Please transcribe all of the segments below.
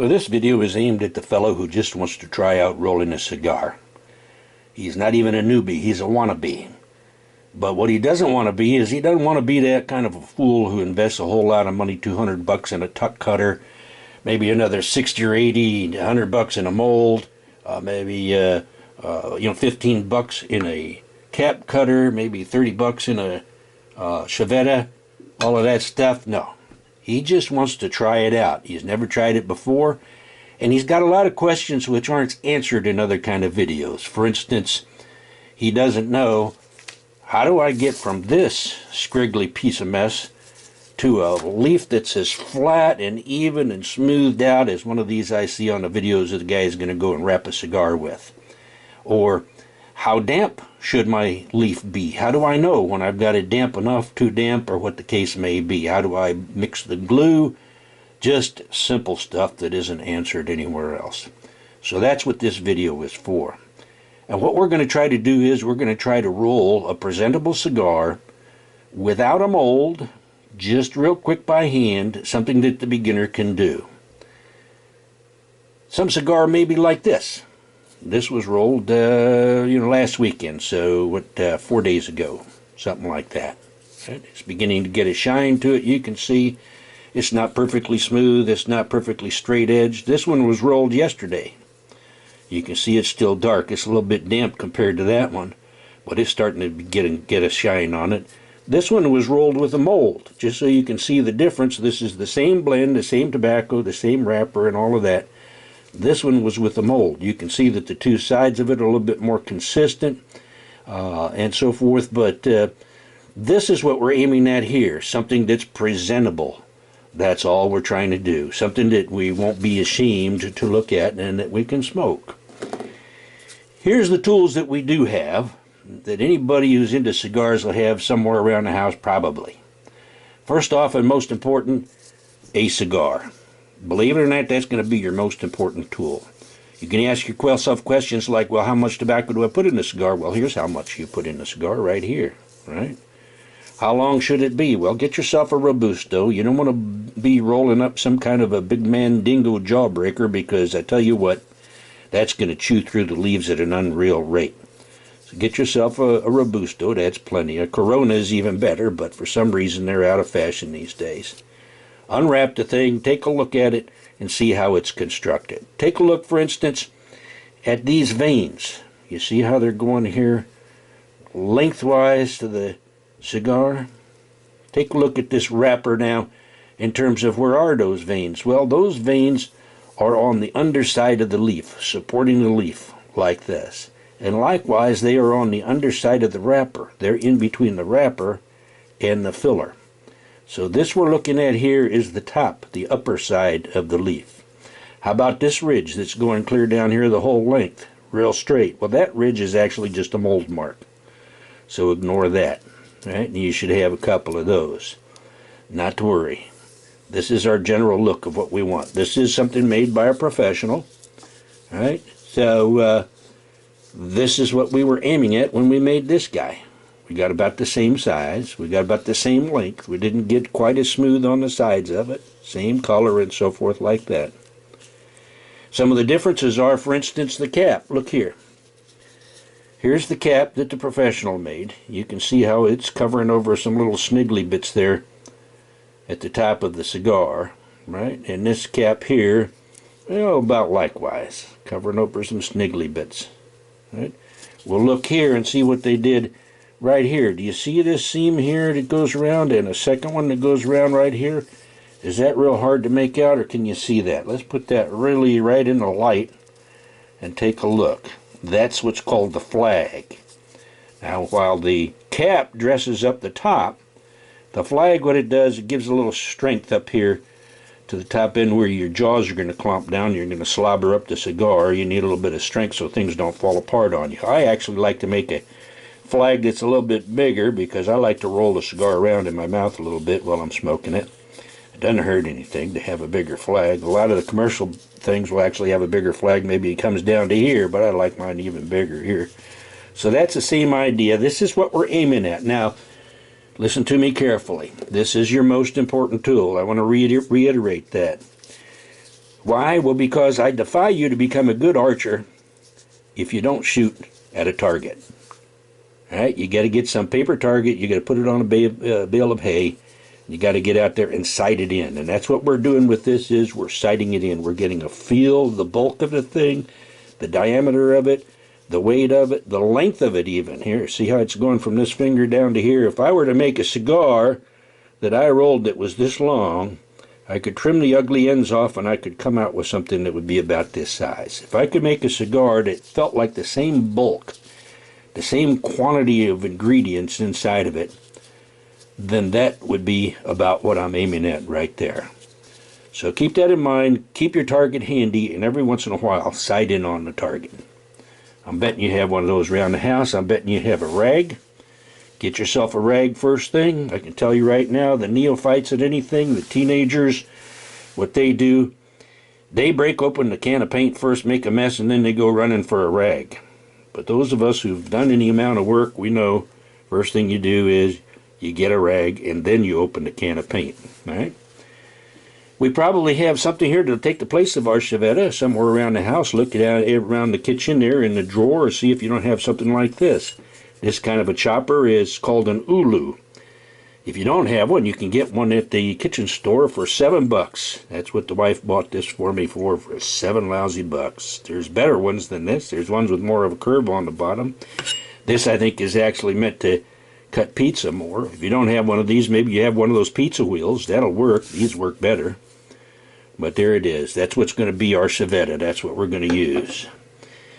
Well, this video is aimed at the fellow who just wants to try out rolling a cigar. He's not even a newbie, he's a wannabe. But what he doesn't want to be is he doesn't want to be that kind of a fool who invests a whole lot of money, $200 in a tuck cutter, maybe another 60 or 80, $100 in a mold, maybe $15 in a cap cutter, maybe $30 in a chaveta, all of that stuff. No. He just wants to try it out. He's never tried it before, and he's got a lot of questions which aren't answered in other kind of videos. For instance, he doesn't know, how do I get from this scriggly piece of mess to a leaf that's as flat and even and smoothed out as one of these I see on the videos that the guy is going to go and wrap a cigar with? Or how damp should my leaf be? How do I know when I've got it damp enough, too damp, or what the case may be? How do I mix the glue? Just simple stuff that isn't answered anywhere else. So that's what this video is for. And what we're going to try to do is we're going to try to roll a presentable cigar without a mold, just real quick by hand, something that the beginner can do. Some cigar may be like this. This was rolled, last weekend, so 4 days ago, something like that. It's beginning to get a shine to it. You can see it's not perfectly smooth. It's not perfectly straight edged. This one was rolled yesterday. You can see it's still dark. It's a little bit damp compared to that one, but it's starting to get a shine on it. This one was rolled with a mold, just so you can see the difference. This is the same blend, the same tobacco, the same wrapper, and all of that. This one was with a mold. You can see that the two sides of it are a little bit more consistent and so forth, but this is what we're aiming at here, something that's presentable. That's all we're trying to do, something that we won't be ashamed to look at and that we can smoke. Here's the tools that we do have, that anybody who's into cigars will have somewhere around the house probably. First off, and most important, a cigar. Believe it or not, that's going to be your most important tool. You can ask yourself questions like, well, how much tobacco do I put in a cigar? Well, here's how much you put in a cigar right here, right? How long should it be? Well, get yourself a Robusto. You don't want to be rolling up some kind of a big mandingo jawbreaker, because I tell you what, that's going to chew through the leaves at an unreal rate. So get yourself a Robusto. That's plenty. A Corona is even better, but for some reason they're out of fashion these days. Unwrap the thing, take a look at it, and see how it's constructed. Take a look, for instance, at these veins. You see how they're going here lengthwise to the cigar? Take a look at this wrapper now in terms of where are those veins. Well, those veins are on the underside of the leaf, supporting the leaf like this. And likewise, they are on the underside of the wrapper. They're in between the wrapper and the filler. So this we're looking at here is the top, the upper side of the leaf. How about this ridge that's going clear down here the whole length, real straight? Well, that ridge is actually just a mold mark. So ignore that. Right? And you should have a couple of those. Not to worry. This is our general look of what we want. This is something made by a professional. Right? So this is what we were aiming at when we made this guy. We got about the same size. We got about the same length. We didn't get quite as smooth on the sides of it. Same color and so forth like that. Some of the differences are, for instance, the cap. Look here. Here's the cap that the professional made. You can see how it's covering over some little sniggly bits there at the top of the cigar, right? And this cap here, well, about likewise, covering over some sniggly bits, right? We'll look here and see what they did right here. Do you see this seam here that goes around and a second one that goes around right here? Is that real hard to make out, or can you see that? Let's put that really right in the light and take a look. That's what's called the flag. Now, while the cap dresses up the top, the flag, what it does, it gives a little strength up here to the top end where your jaws are going to clomp down. You're going to slobber up the cigar. You need a little bit of strength so things don't fall apart on you. I actually like to make a flag that's a little bit bigger because I like to roll the cigar around in my mouth a little bit while I'm smoking it. It doesn't hurt anything to have a bigger flag. A lot of the commercial things will actually have a bigger flag. Maybe it comes down to here, but I like mine even bigger here. So that's the same idea. This is what we're aiming at. Now, listen to me carefully. This is your most important tool. I want to reiterate that. Why? Well, because I defy you to become a good archer if you don't shoot at a target. All right, you got to get some paper target, you got to put it on a bale of hay, you got to get out there and sight it in. And that's what we're doing with this, is we're sighting it in. We're getting a feel of the bulk of the thing, the diameter of it, the weight of it, the length of it even. Here, see how it's going from this finger down to here. If I were to make a cigar that I rolled that was this long, I could trim the ugly ends off and I could come out with something that would be about this size. If I could make a cigar that felt like the same bulk, the same quantity of ingredients inside of it, then that would be about what I'm aiming at right there. So keep that in mind, keep your target handy, and every once in a while sight in on the target. I'm betting you have one of those around the house. I'm betting you have a rag. Get yourself a rag first thing. I can tell you right now, the neophytes at anything, the teenagers, what they do, they break open the can of paint first, make a mess, and then they go running for a rag. But those of us who've done any amount of work, we know first thing you do is you get a rag and then you open the can of paint. All right? We probably have something here to take the place of our chaveta somewhere around the house. Look around the kitchen there in the drawer, see if you don't have something like this. This kind of a chopper is called an ulu. If you don't have one, you can get one at the kitchen store for $7. That's what the wife bought this for me for 7 lousy bucks. There's better ones than this. There's ones with more of a curve on the bottom. This, I think, is actually meant to cut pizza more. If you don't have one of these, maybe you have one of those pizza wheels. That'll work. These work better. But there it is. That's what's going to be our chaveta. That's what we're going to use.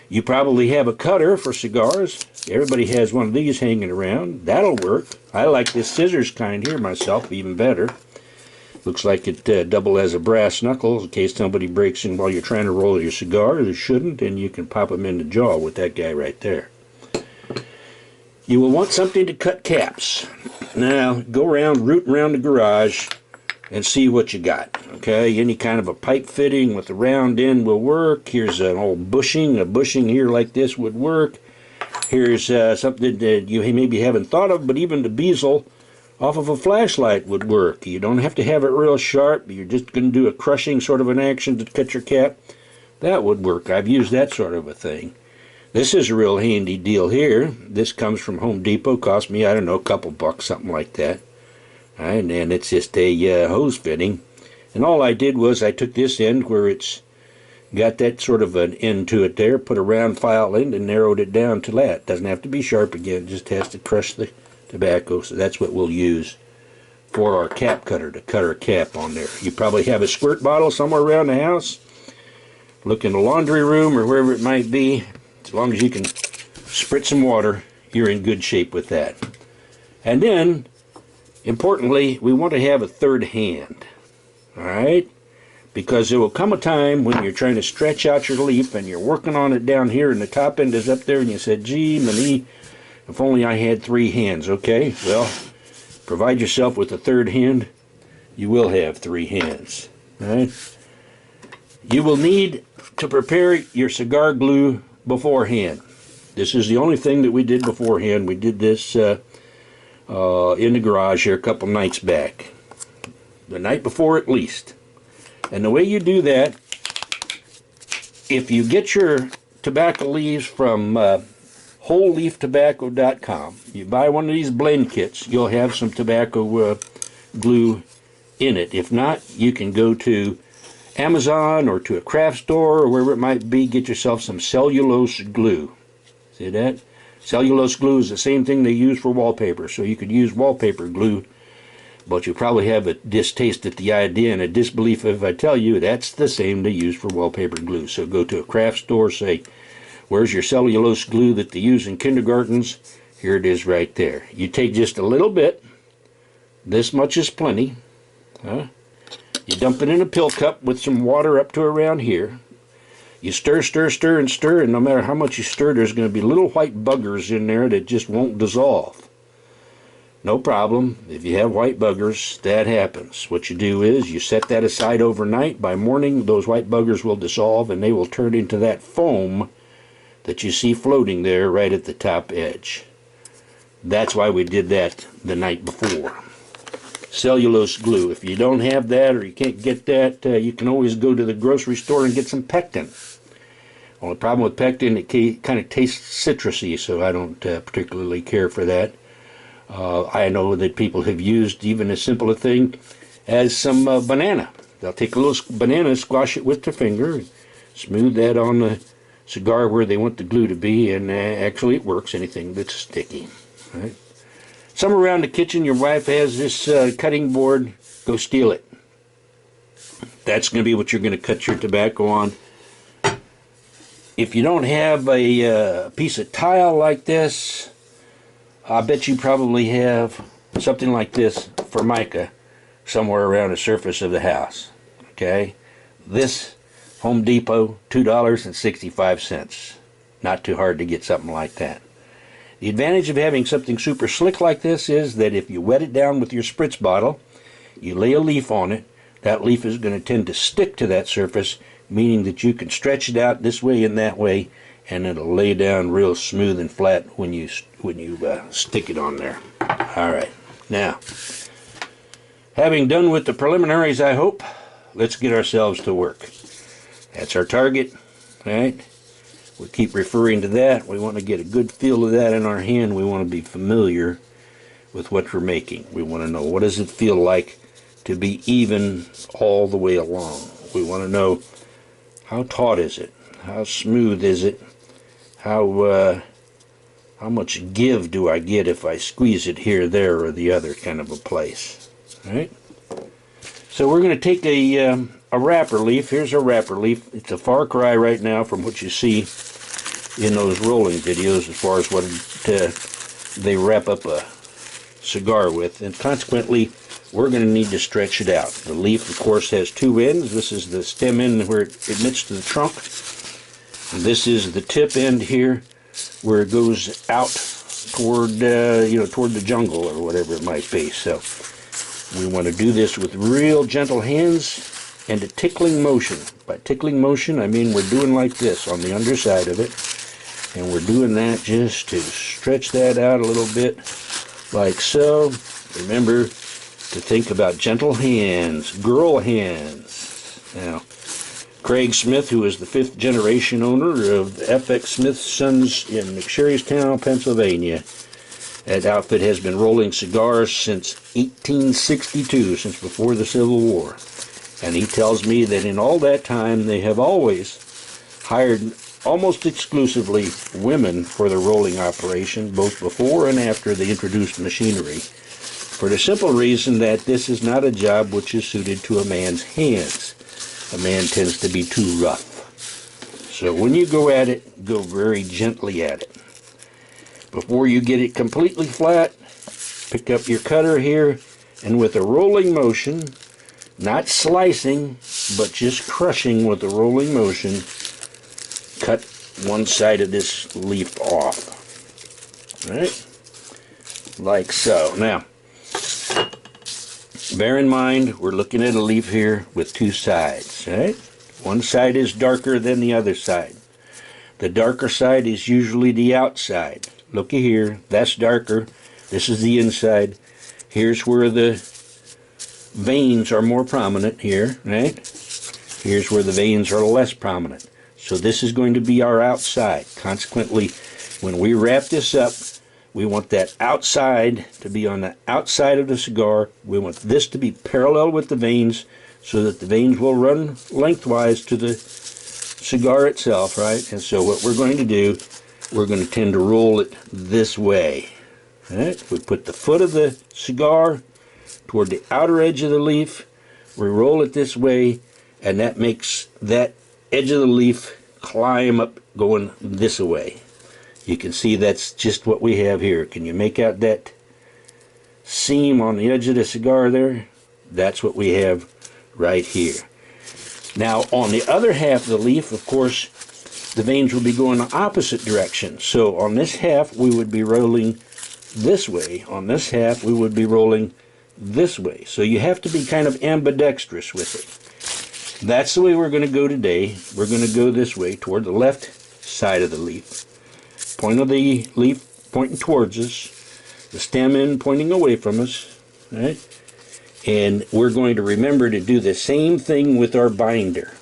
You probably have a cutter for cigars. Everybody has one of these hanging around. That'll work. I like this scissors kind here myself, even better. Looks like it double as a brass knuckle in case somebody breaks in while you're trying to roll your cigar. It shouldn't, and you can pop them in the jaw with that guy right there. You will want something to cut caps. Now, go around, root around the garage, and see what you got. Okay, any kind of a pipe fitting with a round end will work. Here's an old bushing. A bushing here like this would work. Here's something that you maybe haven't thought of, but even the bezel off of a flashlight would work. You don't have to have it real sharp. You're just going to do a crushing sort of an action to cut your cap. That would work. I've used that sort of a thing. This is a real handy deal here. This comes from Home Depot. Cost me, I don't know, a couple bucks, something like that. And then it's just a hose fitting. And all I did was I took this end where it's got that sort of an end to it there, put a round file end and narrowed it down to that. Doesn't have to be sharp again, just has to crush the tobacco. So that's what we'll use for our cap cutter, to cut our cap on there. You probably have a squirt bottle somewhere around the house. Look in the laundry room or wherever it might be. As long as you can spritz some water, you're in good shape with that. And then, importantly, we want to have a third hand. Alright? Because there will come a time when you're trying to stretch out your leaf and you're working on it down here and the top end is up there and you said, gee, me, if only I had 3 hands. Okay, well, provide yourself with a third hand, you will have 3 hands. Alright? You will need to prepare your cigar glue beforehand. This is the only thing that we did beforehand. We did this in the garage here a couple nights back. The night before at least. And the way you do that, if you get your tobacco leaves from wholeleaftobacco.com, you buy one of these blend kits, you'll have some tobacco glue in it. If not, you can go to Amazon or to a craft store or wherever it might be, get yourself some cellulose glue. See that? Cellulose glue is the same thing they use for wallpaper, so you could use wallpaper glue, but you probably have a distaste at the idea and a disbelief if I tell you that's the same they use for wallpaper glue. So go to a craft store, say, where's your cellulose glue that they use in kindergartens? Here it is right there. You take just a little bit, this much is plenty, you dump it in a pill cup with some water up to around here. You stir, stir, stir, and stir, and no matter how much you stir, there's going to be little white buggers in there that just won't dissolve. No problem. If you have white buggers, that happens. What you do is you set that aside overnight. By morning, those white buggers will dissolve, and they will turn into that foam that you see floating there right at the top edge. That's why we did that the night before. cellulose glue. If you don't have that or you can't get that, you can always go to the grocery store and get some pectin. Only problem with pectin, it kind of tastes citrusy, so I don't particularly care for that. I know that people have used even as simple a thing as some banana. They'll take a little banana, squash it with their finger, smooth that on the cigar where they want the glue to be, and actually it works, anything that's sticky. Right? Somewhere around the kitchen, your wife has this cutting board. Go steal it. That's going to be what you're going to cut your tobacco on. If you don't have a piece of tile like this, I bet you probably have something like this Formica somewhere around the surface of the house. Okay? This, Home Depot, $2.65. Not too hard to get something like that. The advantage of having something super slick like this is that if you wet it down with your spritz bottle, you lay a leaf on it, that leaf is going to tend to stick to that surface, meaning that you can stretch it out this way and that way, and it'll lay down real smooth and flat when you stick it on there. Alright, now, having done with the preliminaries, I hope, let's get ourselves to work. That's our target, right? We keep referring to that. We want to get a good feel of that in our hand. We want to be familiar with what we're making. We want to know, what does it feel like to be even all the way along? We want to know, how taut is it? How smooth is it? How much give do I get if I squeeze it here, there, or the other kind of a place? All right? So we're going to take a wrapper leaf. Here's a wrapper leaf. It's a far cry right now from what you see in those rolling videos as far as what they wrap up a cigar with, and consequently we're going to need to stretch it out. The leaf, of course, has two ends. This is the stem end where it admits to the trunk, and this is the tip end here where it goes out toward toward the jungle or whatever it might be. So we want to do this with real gentle hands and a tickling motion. By tickling motion, I mean we're doing like this on the underside of it, and we're doing that just to stretch that out a little bit, like so. Remember to think about gentle hands, girl hands. Now, Craig Smith, who is the 5th generation owner of FX Smith Sons in McSherrystown, Pennsylvania, that outfit has been rolling cigars since 1862, since before the Civil War. And he tells me that in all that time they have always hired almost exclusively women for the rolling operation, both before and after they introduced machinery, for the simple reason that this is not a job which is suited to a man's hands. A man tends to be too rough. So when you go at it, go very gently at it. Before you get it completely flat, pick up your cutter here, and with a rolling motion, not slicing, but just crushing with a rolling motion, cut one side of this leaf off. Right? Like so. Now, bear in mind, we're looking at a leaf here with two sides. Right? One side is darker than the other side. The darker side is usually the outside. Looky here, that's darker. This is the inside. Here's where the veins are more prominent here, right? Here's where the veins are less prominent. So this is going to be our outside. Consequently, when we wrap this up, we want that outside to be on the outside of the cigar. We want this to be parallel with the veins so that the veins will run lengthwise to the cigar itself, right? And so what we're going to do, we're going to tend to roll it this way. Right? We put the foot of the cigar toward the outer edge of the leaf. We roll it this way, and that makes that edge of the leaf climb up going this way. You can see that's just what we have here. Can you make out that seam on the edge of the cigar there? That's what we have right here. Now on the other half of the leaf, of course, the veins will be going the opposite direction. So on this half we would be rolling this way. On this half we would be rolling this way. So you have to be kind of ambidextrous with it. That's the way we're going to go today. We're going to go this way toward the left side of the leaf. Point of the leaf pointing towards us, the stem end pointing away from us, right? And we're going to remember to do the same thing with our binder.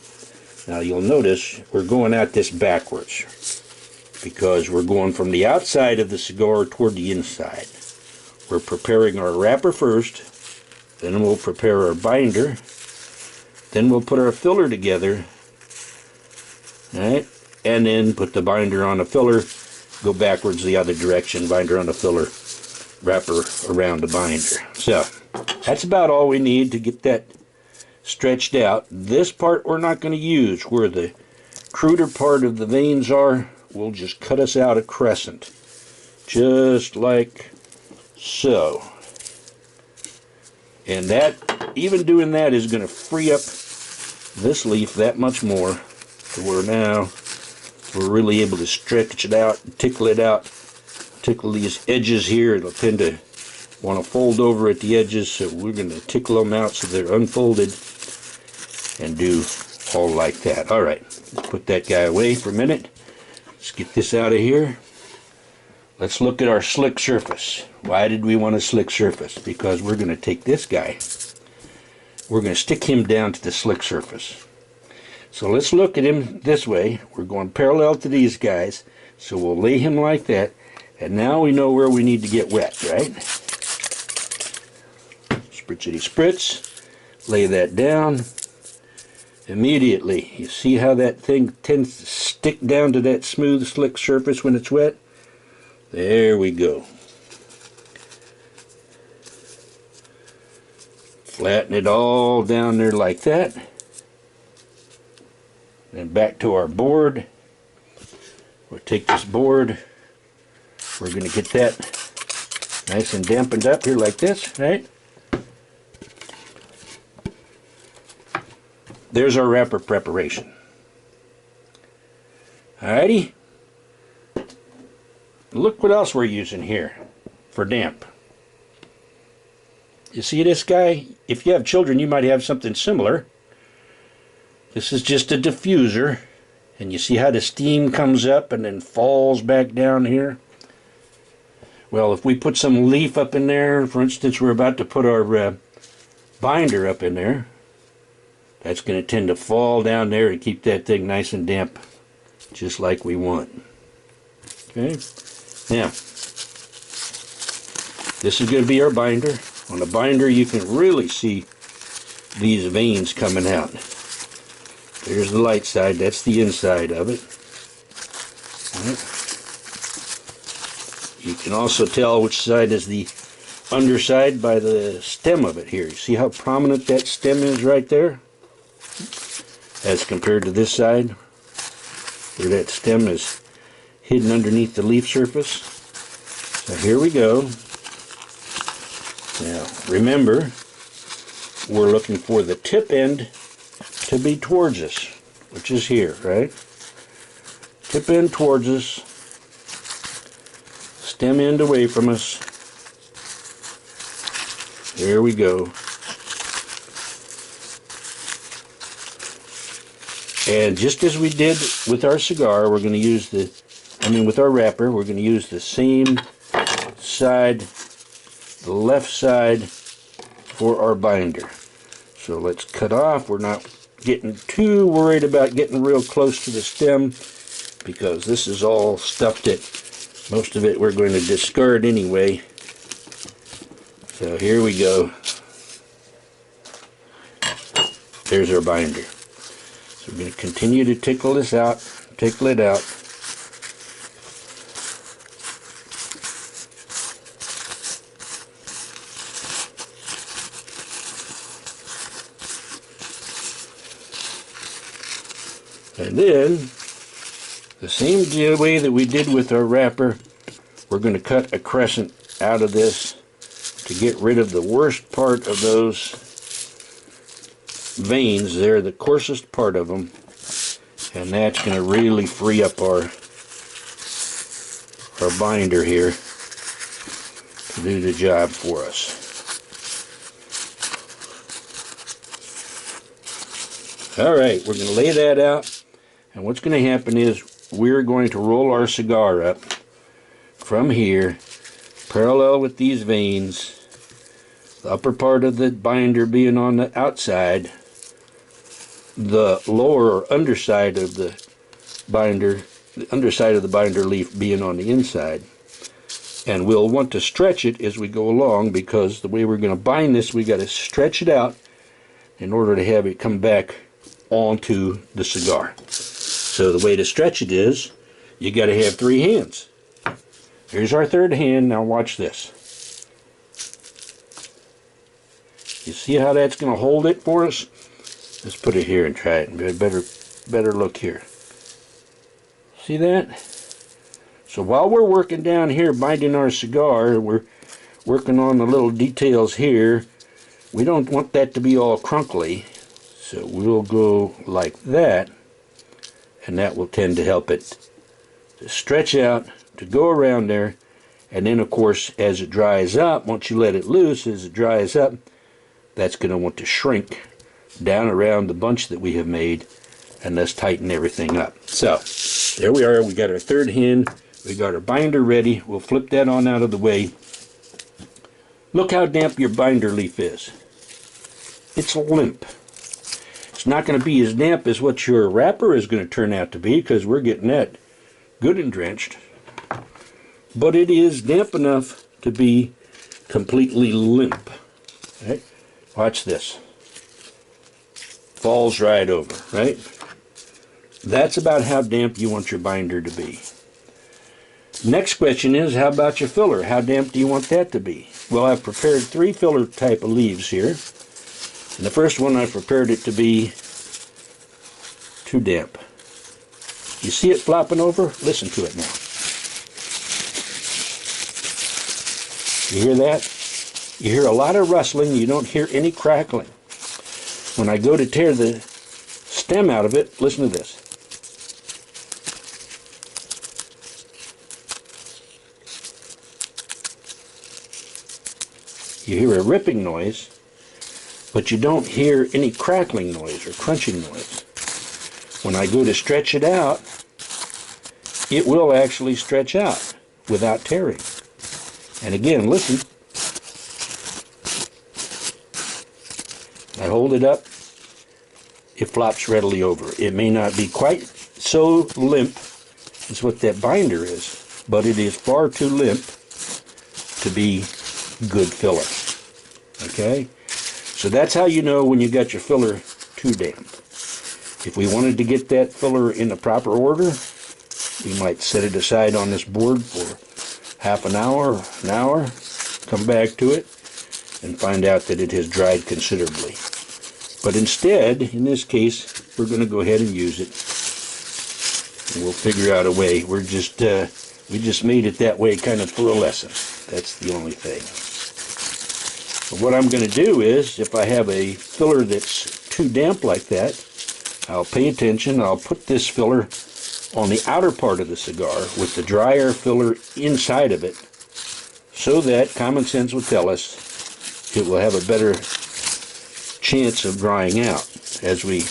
Now you'll notice we're going at this backwards because we're going from the outside of the cigar toward the inside. We're preparing our wrapper first, then we'll prepare our binder, then we'll put our filler together, right? And then put the binder on the filler, go backwards the other direction, binder on the filler, wrapper around the binder. So that's about all we need to get that stretched out. This part we're not going to use. Where the cruder part of the veins are, we'll just cut us out a crescent, just like so. And that, even doing that, is going to free up this leaf that much more, to where now we're really able to stretch it out, tickle it out, tickle these edges here. It'll tend to want to fold over at the edges, so we're going to tickle them out so they're unfolded and do all like that. Alright, put that guy away for a minute. Let's get this out of here. Let's look at our slick surface. Why did we want a slick surface? Because we're going to take this guy, we're going to stick him down to the slick surface. So let's look at him this way. We're going parallel to these guys, so we'll lay him like that, and now we know where we need to get wet, right? Spritzity spritz, lay that down. Immediately, you see how that thing tends to stick down to that smooth, slick surface when it's wet? There we go. Flatten it all down there like that. Then back to our board. We'll take this board. We're going to get that nice and dampened up here like this, right? There's our wrapper preparation. Alrighty. Look what else we're using here for damp. You see this guy? If you have children, you might have something similar. This is just a diffuser, and you see how the steam comes up and then falls back down here? Well, if we put some leaf up in there, for instance, we're about to put our binder up in there, that's going to tend to fall down there and keep that thing nice and damp, just like we want. Okay? Now, this is going to be our binder. On the binder, you can really see these veins coming out. There's the light side. That's the inside of it. Right. You can also tell which side is the underside by the stem of it here. You see how prominent that stem is right there? As compared to this side, where that stem is hidden underneath the leaf surface. So here we go. Now remember, we're looking for the tip end to be towards us, which is here, right? Tip end towards us, stem end away from us. There we go. And just as we did with our cigar, we're going to use with our wrapper, we're going to use the same side, the left side, for our binder. So let's cut off. We're not getting too worried about getting real close to the stem, because this is all stuff that most of it we're going to discard anyway. So here we go. There's our binder. So we're going to continue to tickle this out, tickle it out. And then, the same way that we did with our wrapper, we're going to cut a crescent out of this to get rid of the worst part of those veins. They're the coarsest part of them, and that's going to really free up our binder here to do the job for us. Alright, we're going to lay that out. And what's going to happen is we're going to roll our cigar up from here, parallel with these veins, The upper part of the binder being on the outside, the lower or underside of the binder, the underside of the binder leaf being on the inside. And we'll want to stretch it as we go along, because the way we're going to bind this, we got to stretch it out in order to have it come back onto the cigar. So the way to stretch it is, you got to have 3 hands. Here's our third hand. Now watch this. You see how that's going to hold it for us? Let's put it here and try it. Better look here. See that? So while we're working down here binding our cigar, we're working on the little details here. We don't want that to be all crunkly, so we'll go like that, and that will tend to help it to stretch out, to go around there. And then of course, as it dries up, once you let it loose, as it dries up, that's going to want to shrink down around the bunch that we have made, and thus tighten everything up. So there we are. We got our third hand. We got our binder ready. We'll flip that on out of the way. Look how damp your binder leaf is. It's limp. It's not going to be as damp as what your wrapper is going to turn out to be, because we're getting that good and drenched. But it is damp enough to be completely limp. Right? Watch this. Falls right over, right? That's about how damp you want your binder to be. Next question is, how about your filler? How damp do you want that to be? Well, I've prepared 3 filler type of leaves here. And the first one, I've prepared it to be too damp. You see it flopping over? Listen to it now. You hear that? You hear a lot of rustling. You don't hear any crackling. When I go to tear the stem out of it, listen to this. You hear a ripping noise, but you don't hear any crackling noise or crunching noise. When I go to stretch it out, it will actually stretch out without tearing. And again, listen. I hold it up, it flops readily over. It may not be quite so limp as what that binder is, but it is far too limp to be good filler. Okay? So that's how you know when you got your filler too damp. If we wanted to get that filler in the proper order, we might set it aside on this board for half an hour, come back to it, and find out that it has dried considerably. But instead, in this case, we're going to go ahead and use it. And we'll figure out a way. We just made it that way kind of for a lesson. That's the only thing. But what I'm going to do is, if I have a filler that's too damp like that, I'll pay attention. I'll put this filler on the outer part of the cigar with the drier filler inside of it, so that common sense will tell us it will have a better chance of drying out as we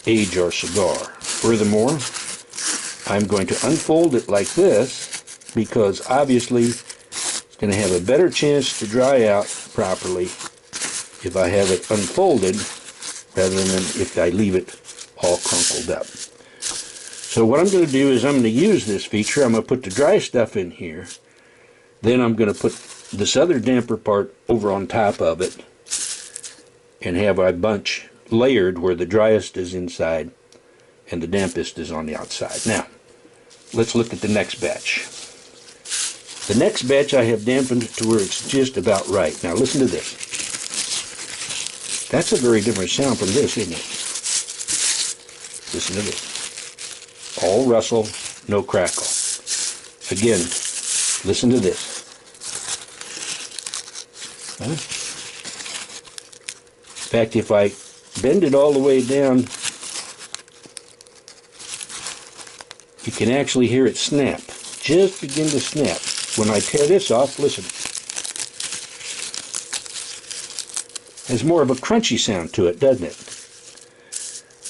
age our cigar. Furthermore, I'm going to unfold it like this, because obviously it's going to have a better chance to dry out properly if I have it unfolded rather than if I leave it all crumpled up. So what I'm going to do is I'm going to use this feature. I'm going to put the dry stuff in here. Then I'm going to put this other damper part over on top of it and have our bunch layered where the driest is inside and the dampest is on the outside. Now, let's look at the next batch. The next batch I have dampened to where it's just about right. Now listen to this. That's a very different sound from this, isn't it? Listen to this. All rustle, no crackle. Again, listen to this. Huh? In fact, if I bend it all the way down, you can actually hear it snap. Just begin to snap. When I tear this off, listen. There's more of a crunchy sound to it, doesn't it?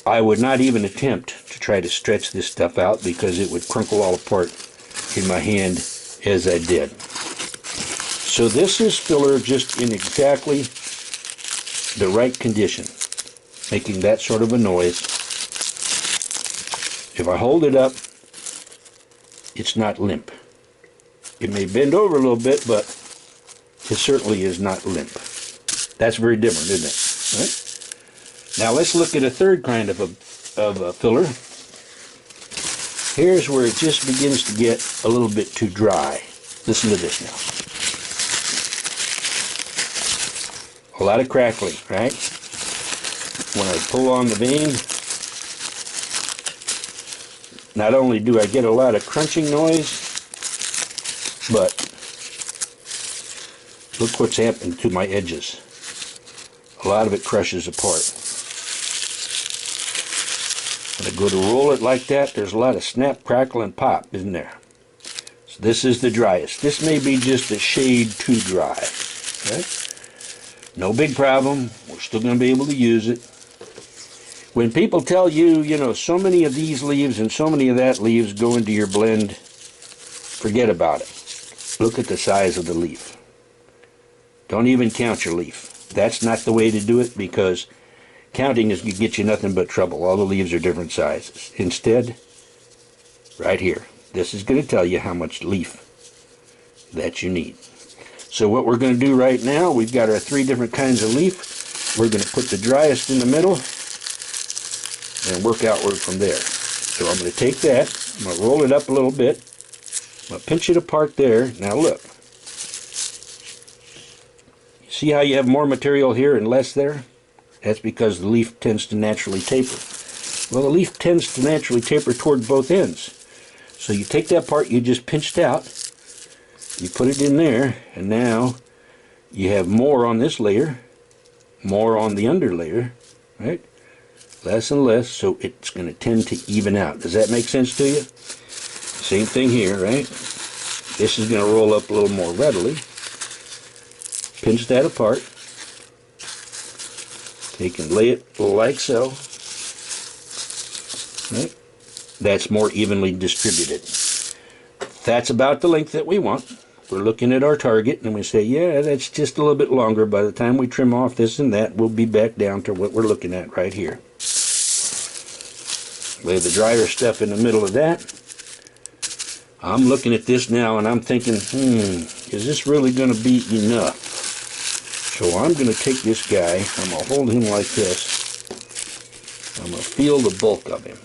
I would not even attempt to try to stretch this stuff out because it would crinkle all apart in my hand as I did. So this is filler just in exactly the right condition, making that sort of a noise. If I hold it up, it's not limp. It may bend over a little bit, but it certainly is not limp. That's very different, isn't it? Right? Now let's look at a third kind of a filler. Here's where it just begins to get a little bit too dry. Listen to this now. A lot of crackling, right? When I pull on the vein, not only do I get a lot of crunching noise, but look what's happened to my edges. A lot of it crushes apart. When I go to roll it like that, there's a lot of snap, crackle, and pop, isn't there? So this is the driest. This may be just a shade too dry. Okay? No big problem. We're still going to be able to use it. When people tell you, you know, so many of these leaves and so many of that leaves go into your blend, forget about it. Look at the size of the leaf. Don't even count your leaf. That's not the way to do it, because counting is going to get you nothing but trouble. All the leaves are different sizes. Instead, right here, this is going to tell you how much leaf that you need. So what we're going to do right now, we've got our 3 different kinds of leaf. We're going to put the driest in the middle and work outward from there. So I'm going to take that, I'm going to roll it up a little bit, I'm going to pinch it apart there. Now look. See how you have more material here and less there? That's because the leaf tends to naturally taper. Well, the leaf tends to naturally taper toward both ends. So you take that part you just pinched out, you put it in there, and now you have more on this layer, more on the under layer, right? Less and less, so it's going to tend to even out. Does that make sense to you? Same thing here, right? This is going to roll up a little more readily. Pinch that apart. Take and lay it like so. Right? That's more evenly distributed. That's about the length that we want. We're looking at our target and we say, yeah, that's just a little bit longer. By the time we trim off this and that, we'll be back down to what we're looking at right here. Lay the drier stuff in the middle of that. I'm looking at this now and I'm thinking, is this really going to be enough? So I'm going to take this guy, I'm going to hold him like this. I'm going to feel the bulk of him.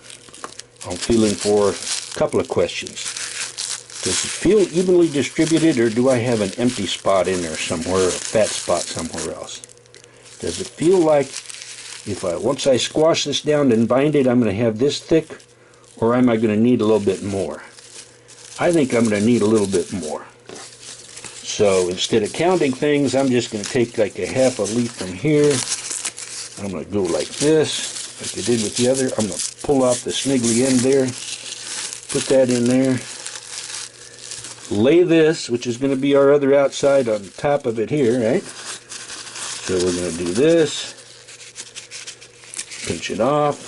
I'm feeling for a couple of questions. Does it feel evenly distributed, or do I have an empty spot in there somewhere, a fat spot somewhere else? Does it feel like once I squash this down and bind it, I'm going to have this thick, or am I going to need a little bit more? I think I'm going to need a little bit more. So instead of counting things, I'm just going to take like a half a leaf from here. I'm going to go like this, like I did with the other. I'm going to pull off the sniggly end there, put that in there. Lay this, which is going to be our other outside, on top of it here, right? So we're going to do this. Pinch it off.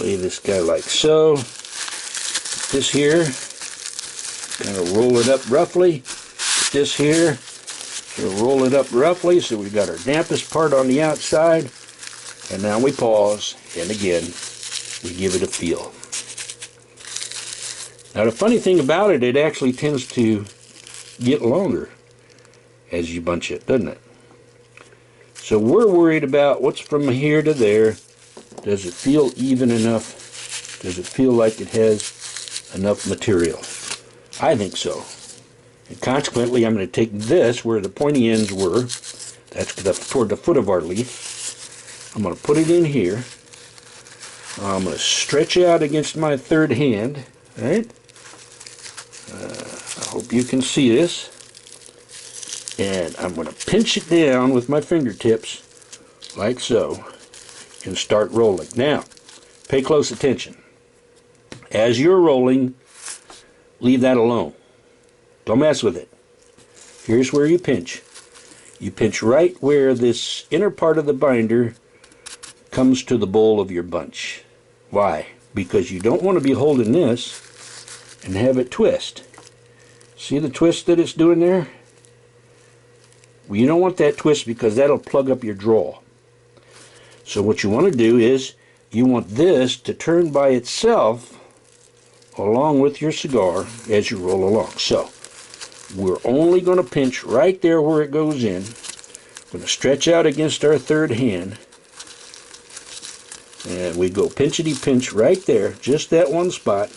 Lay this guy like so. This here, kind of roll it up roughly. This here, we'll roll it up roughly, so we've got our dampest part on the outside. And now we pause, and again, we give it a feel. Now the funny thing about it, it actually tends to get longer as you bunch it, doesn't it? So we're worried about what's from here to there. Does it feel even enough? Does it feel like it has enough material? I think so. And consequently, I'm going to take this where the pointy ends were. That's toward the foot of our leaf. I'm going to put it in here. I'm going to stretch out against my third hand. Right? I hope you can see this. And I'm going to pinch it down with my fingertips, like so, and start rolling. Now, pay close attention. As you're rolling, leave that alone. Don't mess with it. Here's where you pinch. You pinch right where this inner part of the binder comes to the bowl of your bunch. Why? because you don't want to be holding this and have it twist. See the twist that it's doing there? Well, you don't want that twist because that'll plug up your draw. So what you want to do is you want this to turn by itself along with your cigar as you roll along. So we're only going to pinch right there where it goes in. We're going to stretch out against our third hand. And we go pinchity pinch right there, just that one spot.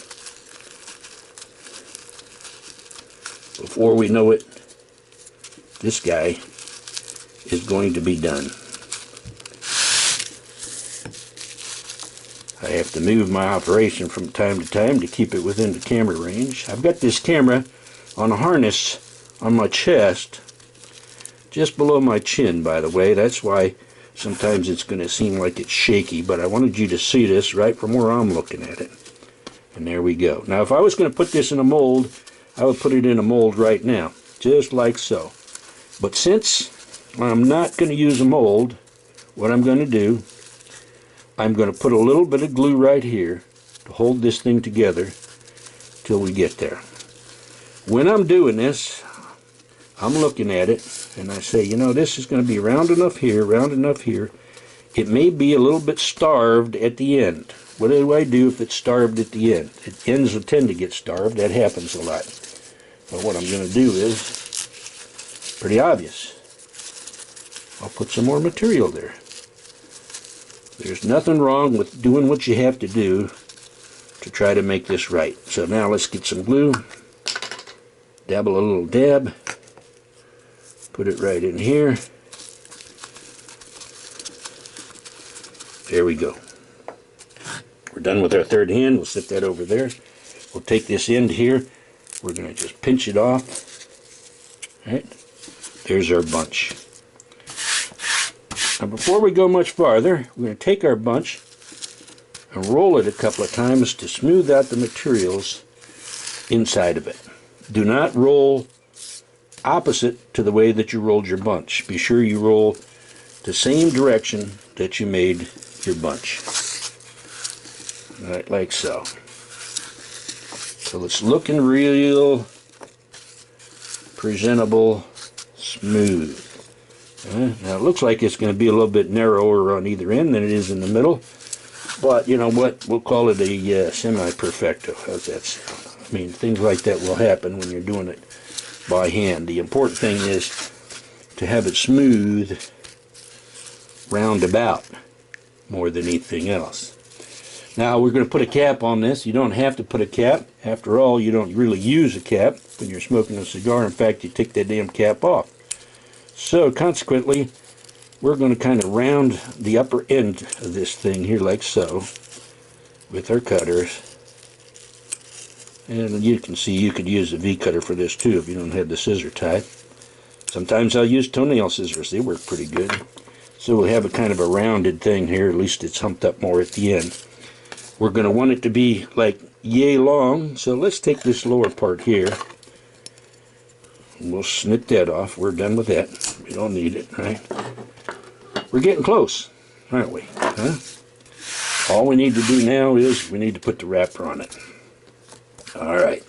Before we know it, this guy is going to be done. I have to move my operation from time to time to keep it within the camera range. I've got this camera on a harness on my chest, just below my chin, by the way. That's why sometimes it's going to seem like it's shaky, but I wanted you to see this right from where I'm looking at it. And there we go. Now, if I was going to put this in a mold, I would put it in a mold right now, just like so. But since I'm not going to use a mold, what I'm going to do, I'm going to put a little bit of glue right here to hold this thing together till we get there. When I'm doing this, I'm looking at it and I say, you know, this is going to be round enough here, round enough here. It may be a little bit starved at the end. What do I do if it's starved at the end? Ends will tend to get starved. That happens a lot. But what I'm going to do is pretty obvious. I'll put some more material there. There's nothing wrong with doing what you have to do to try to make this right. So now let's get some glue. Dabble a little dab. Put it right in here. There we go. We're done with our third hand. We'll set that over there. We'll take this end here. We're going to just pinch it off. Right? There's our bunch. Now before we go much farther, we're going to take our bunch and roll it a couple of times to smooth out the materials inside of it. Do not roll opposite to the way that you rolled your bunch. Be sure you roll the same direction that you made your bunch. Right, like so. So it's looking real presentable, smooth. Now it looks like it's going to be a little bit narrower on either end than it is in the middle, but you know what, we'll call it a semi-perfecto. How's that sound? I mean, things like that will happen when you're doing it by hand. The important thing is to have it smooth roundabout more than anything else. Now we're going to put a cap on this. You don't have to put a cap. After all, you don't really use a cap when you're smoking a cigar. In fact, you take that damn cap off. So consequently, we're going to kind of round the upper end of this thing here like so with our cutters. And you can see you could use a V-cutter for this too if you don't have the scissor type. Sometimes I'll use toenail scissors. They work pretty good. So we'll have a kind of a rounded thing here. At least it's humped up more at the end. We're going to want it to be like yay long. So let's take this lower part here. We'll snip that off. We're done with that. We don't need it, right? We're getting close, aren't we? Huh? All we need to do now is we need to put the wrapper on it. All right.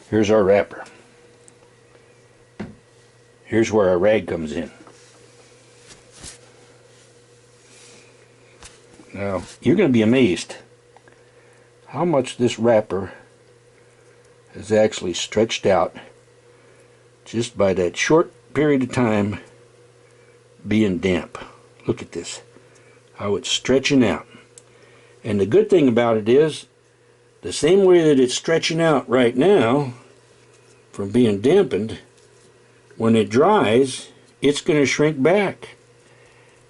Here's our wrapper. Here's where our rag comes in. Now, you're going to be amazed how much this wrapper is actually stretched out just by that short period of time being damp. Look at this, how it's stretching out. And the good thing about it is, the same way that it's stretching out right now from being dampened, when it dries, it's going to shrink back.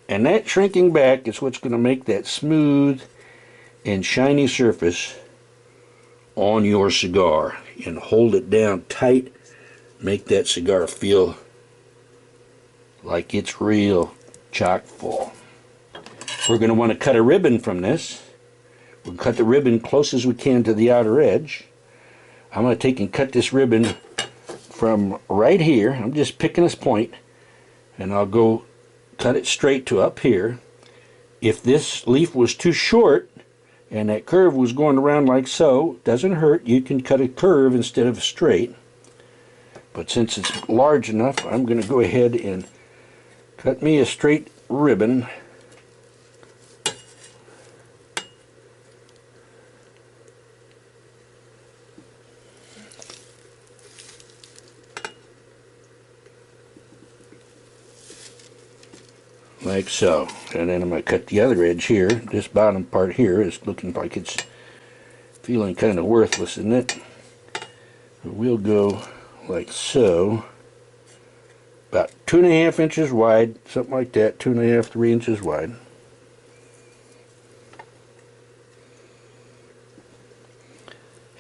And that shrinking back is what's going to make that smooth and shiny surface on your cigar and hold it down tight, make that cigar feel like it's real chock full. We're going to want to cut a ribbon from this. We'll cut the ribbon close as we can to the outer edge. I'm going to take and cut this ribbon from right here. I'm just picking this point, and I'll go cut it straight to up here, If this leaf was too short and that curve was going around like so, doesn't hurt. You can cut a curve instead of straight. But since it's large enough, I'm going to go ahead and cut me a straight ribbon. Like so. And then I'm going to cut the other edge here. This bottom part here is looking like it's feeling kind of worthless, isn't it? We'll go like so. About 2.5 inches wide, something like that, 2.5, 3 inches wide.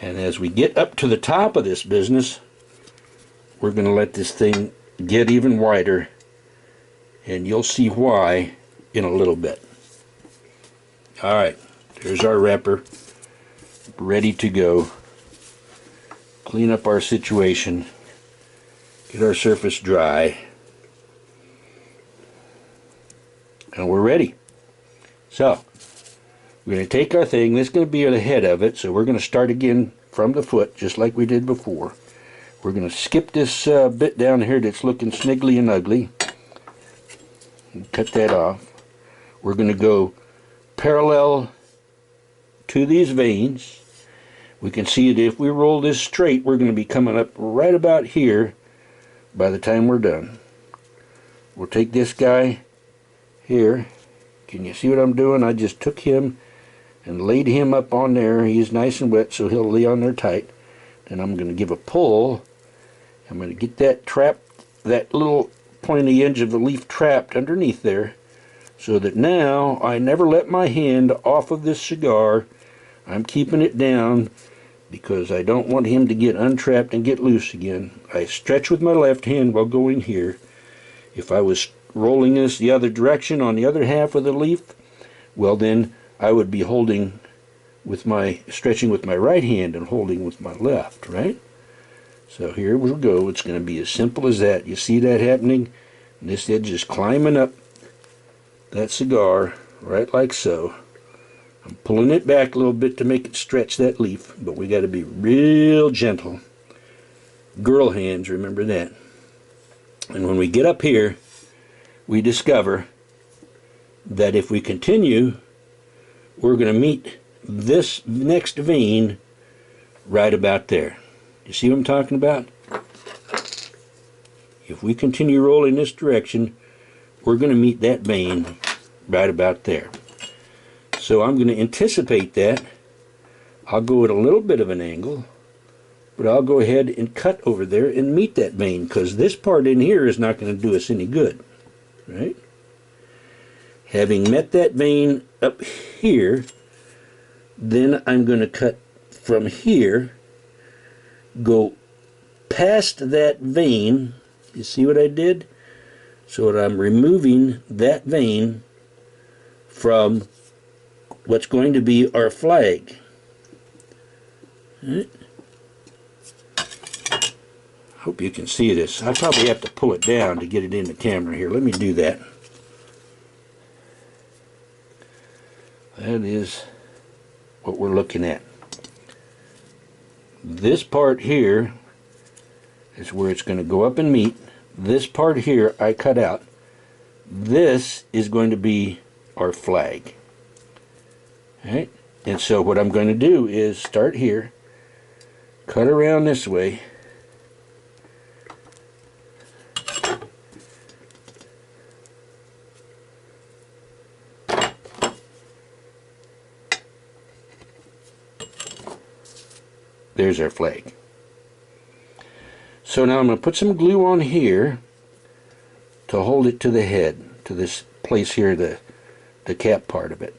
And as we get up to the top of this business, we're going to let this thing get even wider, and you'll see why in a little bit. Alright, there's our wrapper, ready to go. Clean up our situation, get our surface dry, and we're ready. So, we're going to take our thing, this is going to be the head of it, so we're going to start again from the foot, just like we did before. We're going to skip this bit down here that's looking sniggly and ugly. And cut that off. We're going to go parallel to these veins. We can see that if we roll this straight, we're going to be coming up right about here by the time we're done. We'll take this guy here. Can you see what I'm doing? I just took him and laid him up on there. He's nice and wet, so he'll lay on there tight. Then I'm going to give a pull. I'm going to get that that little pointy edge of the leaf trapped underneath there, so that now I never let my hand off of this cigar. I'm keeping it down because I don't want him to get untrapped and get loose again. I stretch with my left hand while going here. If I was rolling this the other direction on the other half of the leaf, well then I would be holding with stretching with my right hand and holding with my left, right? So here we'll go. It's going to be as simple as that. You see that happening? And this edge is climbing up that cigar right like so. I'm pulling it back a little bit to make it stretch that leaf, but we got to be real gentle. Girl hands, remember that. And when we get up here, we discover that if we continue, we're going to meet this next vein right about there. You see what I'm talking about? If we continue rolling this direction, we're going to meet that vein right about there. So I'm going to anticipate that. I'll go at a little bit of an angle, but I'll go ahead and cut over there and meet that vein, because this part in here is not going to do us any good, right? Having met that vein up here, then I'm going to cut from here, go past that vein. You see what I did? So that I'm removing that vein from what's going to be our flag. Right. Hope you can see this. I probably have to pull it down to get it in the camera here. Let me do that. That is what we're looking at. This part here is where it's going to go up and meet. This part here I cut out. This is going to be our flag. Alright? And so what I'm going to do is start here, cut around this way, there's our flag. So now I'm going to put some glue on here to hold it to the head, to this place here, the cap part of it.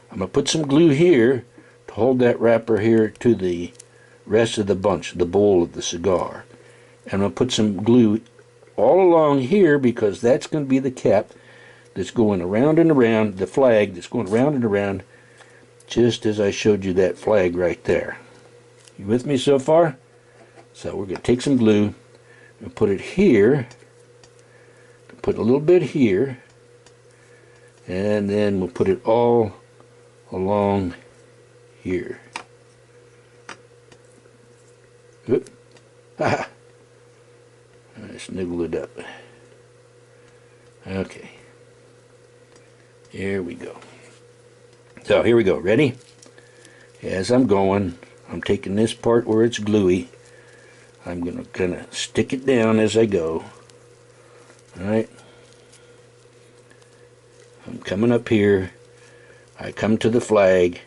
I'm going to put some glue here to hold that wrapper here to the rest of the bunch, the bowl of the cigar. And I'm going to put some glue all along here, because that's going to be the cap that's going around and around, the flag that's going around and around, just as I showed you that flag right there. You with me so far? So we're going to take some glue and put it here, put a little bit here, And then we'll put it all along here. Oop. Ha! I snuggled it up. Okay. Here we go. So here we go. Ready? As I'm going, I'm taking this part where it's gluey. I'm going to kind of stick it down as I go. Alright. I'm coming up here. I come to the flag.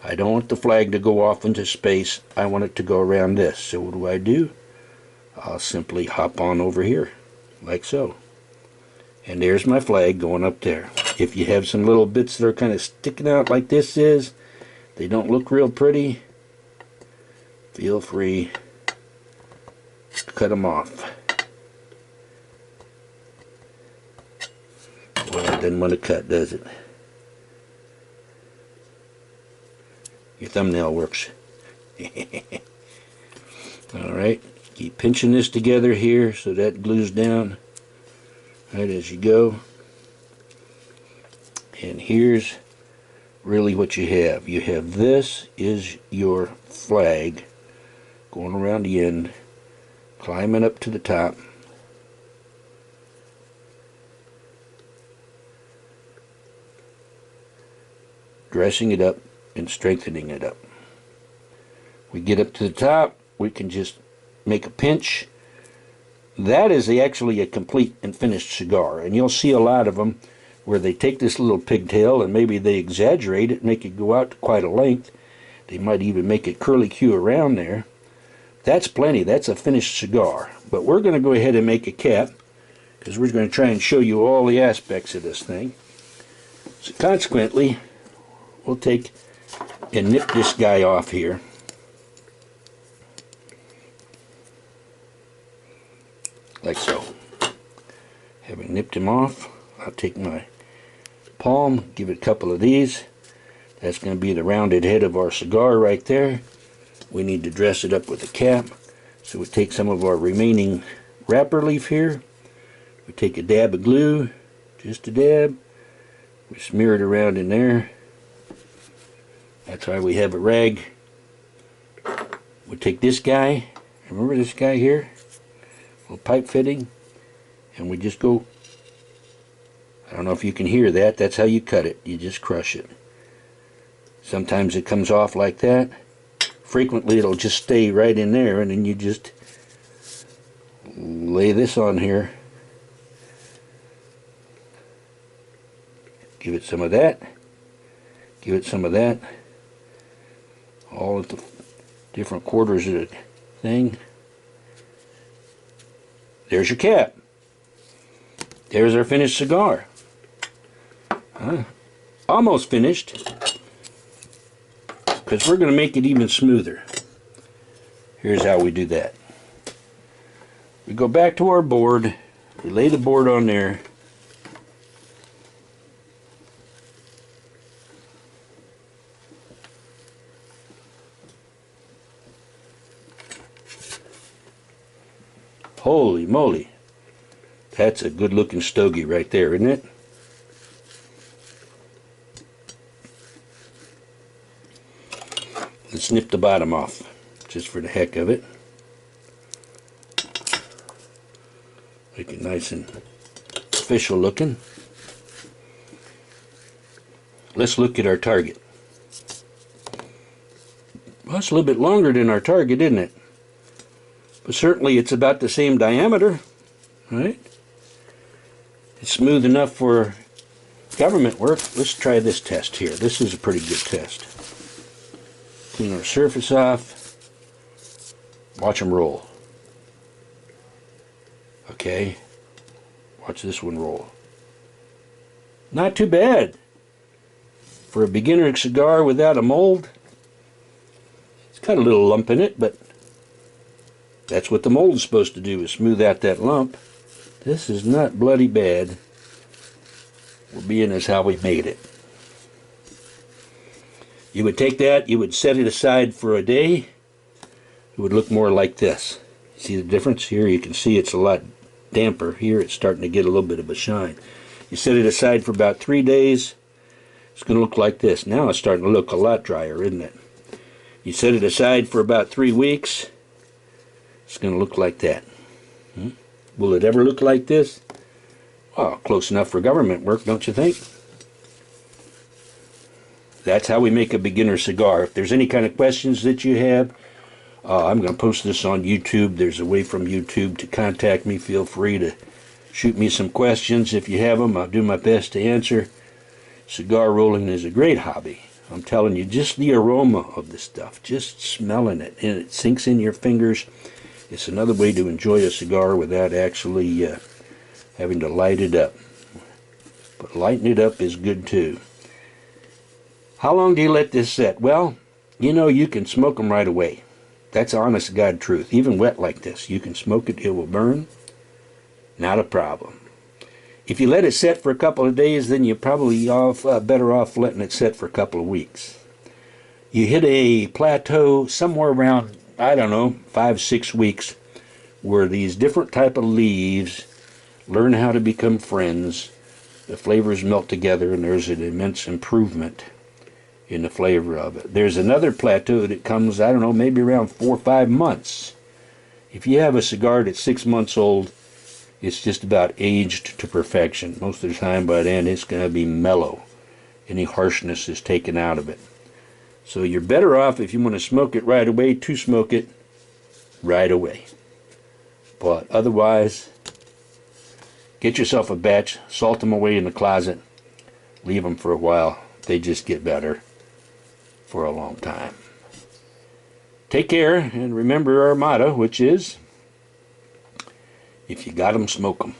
I don't want the flag to go off into space. I want it to go around this. So what do? I'll simply hop on over here, like so. And there's my flag going up there. If you have some little bits that are kind of sticking out like this is, they don't look real pretty, feel free to cut them off. Well, it doesn't want to cut, does it? Your thumbnail works. Alright, keep pinching this together here so that glues down right as you go. And here's really what you have. You have this is your flag going around the end, climbing up to the top. Dressing it up and strengthening it up. We get up to the top, we can just make a pinch. That is actually a complete and finished cigar, and you'll see a lot of them where they take this little pigtail and maybe they exaggerate it, make it go out to quite a length. They might even make it curly-Q around there. That's plenty. That's a finished cigar. But we're going to go ahead and make a cap because we're going to try and show you all the aspects of this thing. So consequently, we'll take and nip this guy off here. Like so. Having nipped him off, I'll take my palm, give it a couple of these. That's going to be the rounded head of our cigar right there. We need to dress it up with a cap. So we take some of our remaining wrapper leaf here. We take a dab of glue, just a dab. We smear it around in there. That's why we have a rag. We take this guy, remember this guy here? Little pipe fitting, and we just go, I don't know if you can hear that, that's how you cut it. You just crush it. Sometimes it comes off like that. Frequently it'll just stay right in there, and then you just lay this on here. Give it some of that. Give it some of that. All at the different quarters of the thing. There's your cap. There's our finished cigar. Almost finished. Because we're going to make it even smoother. Here's how we do that. We go back to our board. We lay the board on there. Holy moly. That's a good looking stogie right there, isn't it? Let's snip the bottom off, just for the heck of it. Make it nice and official looking. Let's look at our target. Well, it's a little bit longer than our target, isn't it? But certainly it's about the same diameter, right? It's smooth enough for government work. Let's try this test here. This is a pretty good test. Clean our surface off. Watch them roll. Okay. Watch this one roll. Not too bad. For a beginner cigar without a mold, it's got a little lump in it, but that's what the mold is supposed to do, is smooth out that lump. This is not bloody bad. We're being as how we made it. You would take that, you would set it aside for a day. It would look more like this. See the difference? Here you can see it's a lot damper. Here it's starting to get a little bit of a shine. You set it aside for about 3 days. It's going to look like this. Now it's starting to look a lot drier, isn't it? You set it aside for about 3 weeks. It's going to look like that. Will it ever look like this? Well, close enough for government work, don't you think? That's how we make a beginner cigar. If there's any kind of questions that you have, I'm going to post this on YouTube. There's a way from YouTube to contact me. Feel free to shoot me some questions. If you have them, I'll do my best to answer. Cigar rolling is a great hobby. I'm telling you, just the aroma of the stuff, just smelling it, and it sinks in your fingers. It's another way to enjoy a cigar without actually having to light it up. But lighting it up is good too. How long do you let this set? Well, you know, you can smoke them right away. That's honest to God truth. Even wet like this, you can smoke it, it will burn. Not a problem. If you let it set for a couple of days, then you're probably better off letting it set for a couple of weeks. You hit a plateau somewhere around, I don't know, 5-6 weeks, where these different type of leaves learn how to become friends. The flavors melt together, and there's an immense improvement in the flavor of it. There's another plateau that comes, I don't know, maybe around 4 or 5 months. If you have a cigar that's 6 months old, it's just about aged to perfection. Most of the time by then it's going to be mellow. Any harshness is taken out of it. So you're better off, if you want to smoke it right away, to smoke it right away. But otherwise, get yourself a batch, salt them away in the closet, leave them for a while. They just get better for a long time. Take care, and remember our motto, which is, if you got 'em, smoke 'em.